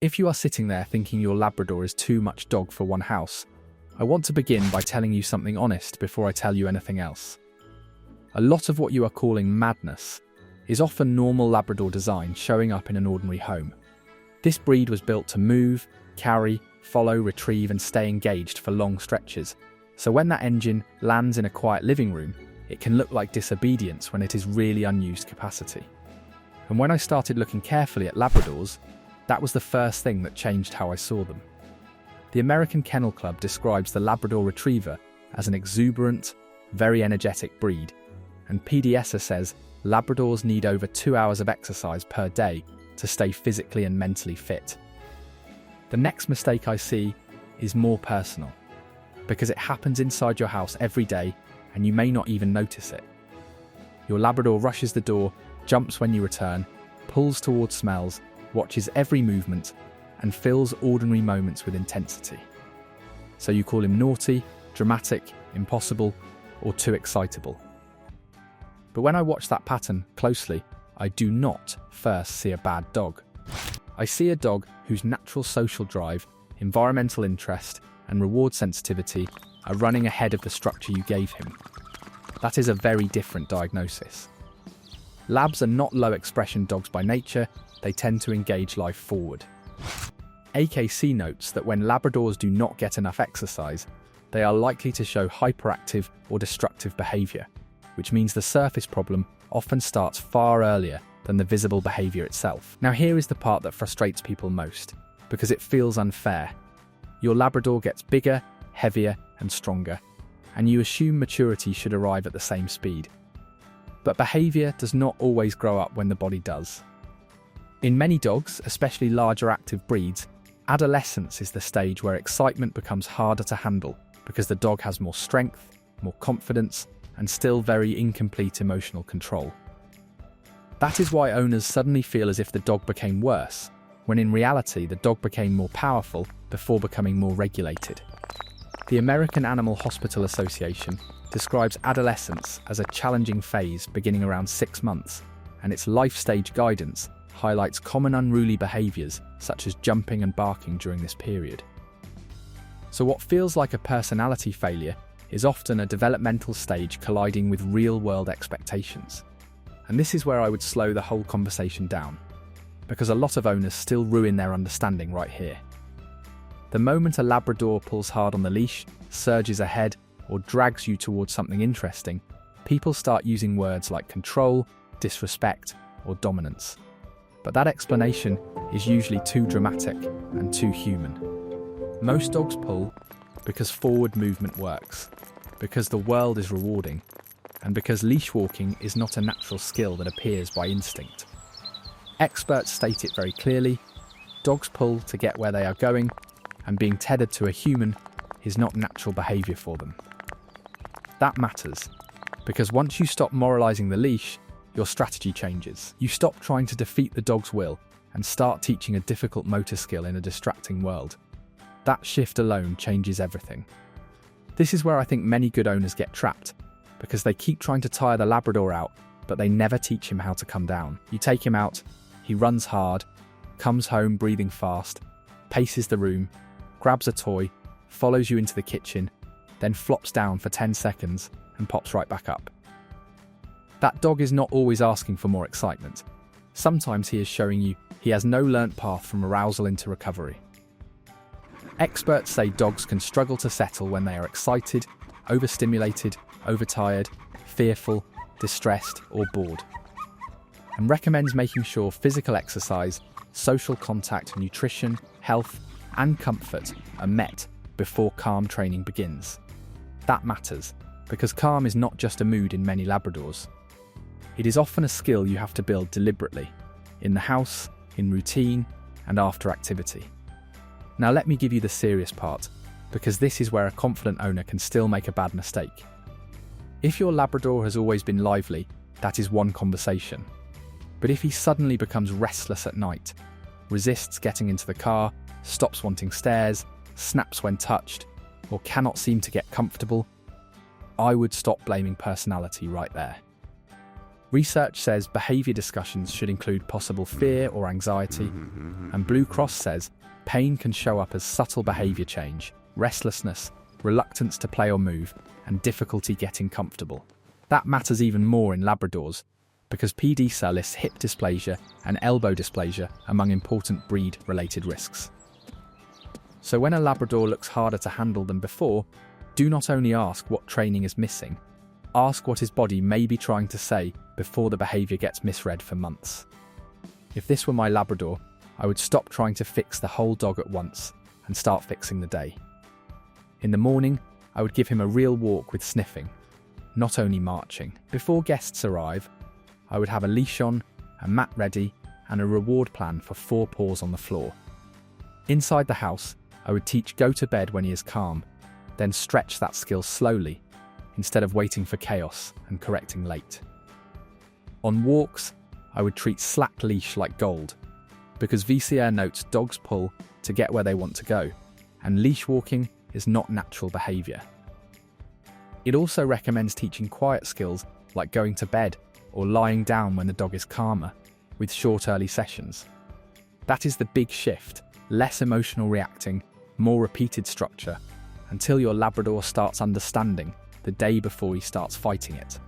If you are sitting there thinking your Labrador is too much dog for one house, I want to begin by telling you something honest before I tell you anything else. A lot of what you are calling madness is often normal Labrador design showing up in an ordinary home. This breed was built to move, carry, follow, retrieve and stay engaged for long stretches. So when that engine lands in a quiet living room, it can look like disobedience when it is really unused capacity. And when I started looking carefully at Labradors, that was the first thing that changed how I saw them. The American Kennel Club describes the Labrador Retriever as an exuberant, very energetic breed, and PDSA says Labradors need over 2 hours of exercise per day to stay physically and mentally fit. The next mistake I see is more personal, because it happens inside your house every day and you may not even notice it. Your Labrador rushes the door, jumps when you return, pulls towards smells, watches every movement, and fills ordinary moments with intensity. So you call him naughty, dramatic, impossible, or too excitable. But when I watch that pattern closely, I do not first see a bad dog. I see a dog whose natural social drive, environmental interest, and reward sensitivity are running ahead of the structure you gave him. That is a very different diagnosis. Labs are not low-expression dogs by nature, they tend to engage life forward. AKC notes that when Labradors do not get enough exercise, they are likely to show hyperactive or destructive behaviour, which means the surface problem often starts far earlier than the visible behaviour itself. Now here is the part that frustrates people most, because it feels unfair. Your Labrador gets bigger, heavier and stronger, and you assume maturity should arrive at the same speed. But behaviour does not always grow up when the body does. In many dogs, especially larger active breeds, adolescence is the stage where excitement becomes harder to handle because the dog has more strength, more confidence, and still very incomplete emotional control. That is why owners suddenly feel as if the dog became worse, when in reality the dog became more powerful before becoming more regulated. The American Animal Hospital Association describes adolescence as a challenging phase beginning around 6 months, and its life stage guidance highlights common unruly behaviours such as jumping and barking during this period. So what feels like a personality failure is often a developmental stage colliding with real-world expectations. And this is where I would slow the whole conversation down, because a lot of owners still ruin their understanding right here. The moment a Labrador pulls hard on the leash, surges ahead, or drags you towards something interesting, people start using words like control, disrespect, or dominance. But that explanation is usually too dramatic and too human. Most dogs pull because forward movement works, because the world is rewarding, and because leash walking is not a natural skill that appears by instinct. Experts state it very clearly: dogs pull to get where they are going, and being tethered to a human is not natural behaviour for them. That matters, because once you stop moralising the leash, your strategy changes. You stop trying to defeat the dog's will and start teaching a difficult motor skill in a distracting world. That shift alone changes everything. This is where I think many good owners get trapped, because they keep trying to tire the Labrador out, but they never teach him how to come down. You take him out, he runs hard, comes home breathing fast, paces the room, grabs a toy, follows you into the kitchen, then flops down for 10 seconds and pops right back up. That dog is not always asking for more excitement. Sometimes he is showing you he has no learnt path from arousal into recovery. Experts say dogs can struggle to settle when they are excited, overstimulated, overtired, fearful, distressed, or bored, and recommends making sure physical exercise, social contact, nutrition, health, and comfort are met before calm training begins. That matters, because calm is not just a mood in many Labradors. It is often a skill you have to build deliberately, in the house, in routine, and after activity. Now let me give you the serious part, because this is where a confident owner can still make a bad mistake. If your Labrador has always been lively, that is one conversation. But if he suddenly becomes restless at night, resists getting into the car, stops wanting stairs, snaps when touched, or cannot seem to get comfortable, I would stop blaming personality right there. Research says behaviour discussions should include possible fear or anxiety, and Blue Cross says pain can show up as subtle behaviour change, restlessness, reluctance to play or move, and difficulty getting comfortable. That matters even more in Labradors, because PDSA lists hip dysplasia and elbow dysplasia among important breed-related risks. So when a Labrador looks harder to handle than before, do not only ask what training is missing, ask what his body may be trying to say before the behaviour gets misread for months. If this were my Labrador, I would stop trying to fix the whole dog at once and start fixing the day. In the morning, I would give him a real walk with sniffing, not only marching. Before guests arrive, I would have a leash on, a mat ready, and a reward plan for 4 paws on the floor. Inside the house, I would teach go to bed when he is calm, then stretch that skill slowly, instead of waiting for chaos and correcting late. On walks, I would treat slack leash like gold, because VCR notes dogs pull to get where they want to go, and leash walking is not natural behaviour. It also recommends teaching quiet skills like going to bed or lying down when the dog is calmer, with short early sessions. That is the big shift: less emotional reacting, more repeated structure, until your Labrador starts understanding the day before he starts fighting it.